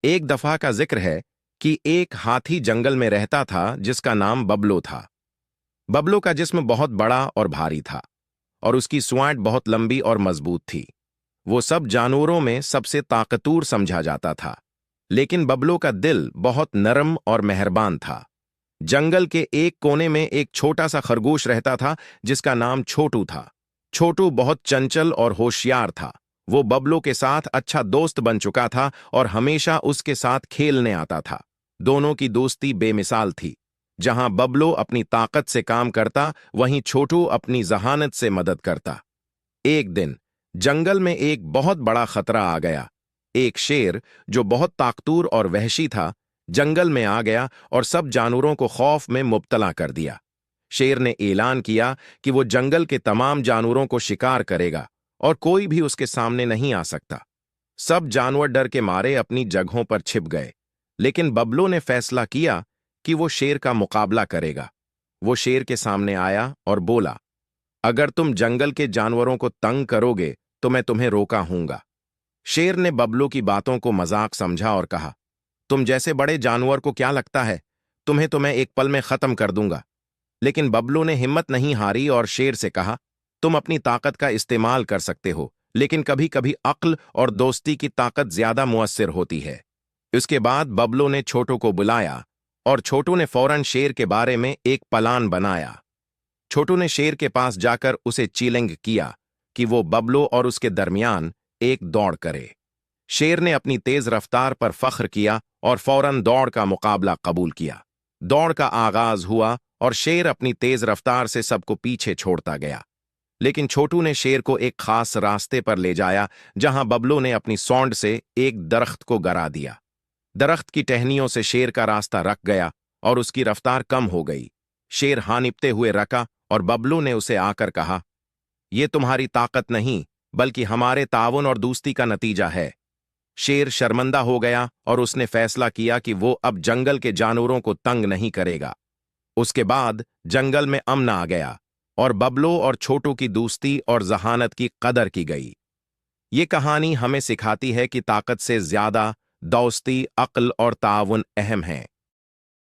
एक दफा का जिक्र है कि एक हाथी जंगल में रहता था जिसका नाम बबलो था। बबलो का जिस्म बहुत बड़ा और भारी था और उसकी सूंड बहुत लंबी और मजबूत थी। वो सब जानवरों में सबसे ताकतवर समझा जाता था, लेकिन बबलो का दिल बहुत नरम और मेहरबान था। जंगल के एक कोने में एक छोटा सा खरगोश रहता था जिसका नाम छोटू था। छोटू बहुत चंचल और होशियार था। वो बबलो के साथ अच्छा दोस्त बन चुका था और हमेशा उसके साथ खेलने आता था। दोनों की दोस्ती बेमिसाल थी। जहां बबलो अपनी ताकत से काम करता, वहीं छोटू अपनी जहानत से मदद करता। एक दिन जंगल में एक बहुत बड़ा खतरा आ गया। एक शेर, जो बहुत ताकतवर और वहशी था, जंगल में आ गया और सब जानवरों को खौफ में मुब्तला कर दिया। शेर ने ऐलान किया कि वो जंगल के तमाम जानवरों को शिकार करेगा और कोई भी उसके सामने नहीं आ सकता। सब जानवर डर के मारे अपनी जगहों पर छिप गए, लेकिन बबलो ने फैसला किया कि वो शेर का मुकाबला करेगा। वो शेर के सामने आया और बोला, अगर तुम जंगल के जानवरों को तंग करोगे तो मैं तुम्हें रोका हूंगा। शेर ने बबलो की बातों को मजाक समझा और कहा, तुम जैसे बड़े जानवर को क्या लगता है, तुम्हें तो मैं एक पल में खत्म कर दूंगा। लेकिन बबलो ने हिम्मत नहीं हारी और शेर से कहा, तुम अपनी ताकत का इस्तेमाल कर सकते हो, लेकिन कभी कभी अक्ल और दोस्ती की ताकत ज्यादा मुअस्सिर होती है। इसके बाद बबलो ने छोटू को बुलाया और छोटू ने फौरन शेर के बारे में एक प्लान बनाया। छोटू ने शेर के पास जाकर उसे चैलेंज किया कि वो बबलो और उसके दरमियान एक दौड़ करे। शेर ने अपनी तेज रफ्तार पर फख्र किया और फौरन दौड़ का मुकाबला कबूल किया। दौड़ का आगाज हुआ और शेर अपनी तेज रफ्तार से सबको पीछे छोड़ता गया। लेकिन छोटू ने शेर को एक खास रास्ते पर ले जाया जहां बबलो ने अपनी सौंड से एक दरख्त को गिरा दिया। दरख्त की टहनियों से शेर का रास्ता रक गया और उसकी रफ्तार कम हो गई। शेर हानिपते हुए रका और बबलू ने उसे आकर कहा, यह तुम्हारी ताकत नहीं बल्कि हमारे ताउन और दोस्ती का नतीजा है। शेर शर्मिंदा हो गया और उसने फैसला किया कि वो अब जंगल के जानवरों को तंग नहीं करेगा। उसके बाद जंगल में अमन आ गया और बबलो और छोटू की दोस्ती और जहानत की कदर की गई। ये कहानी हमें सिखाती है कि ताकत से ज्यादा दोस्ती, अक्ल और ताउन अहम है।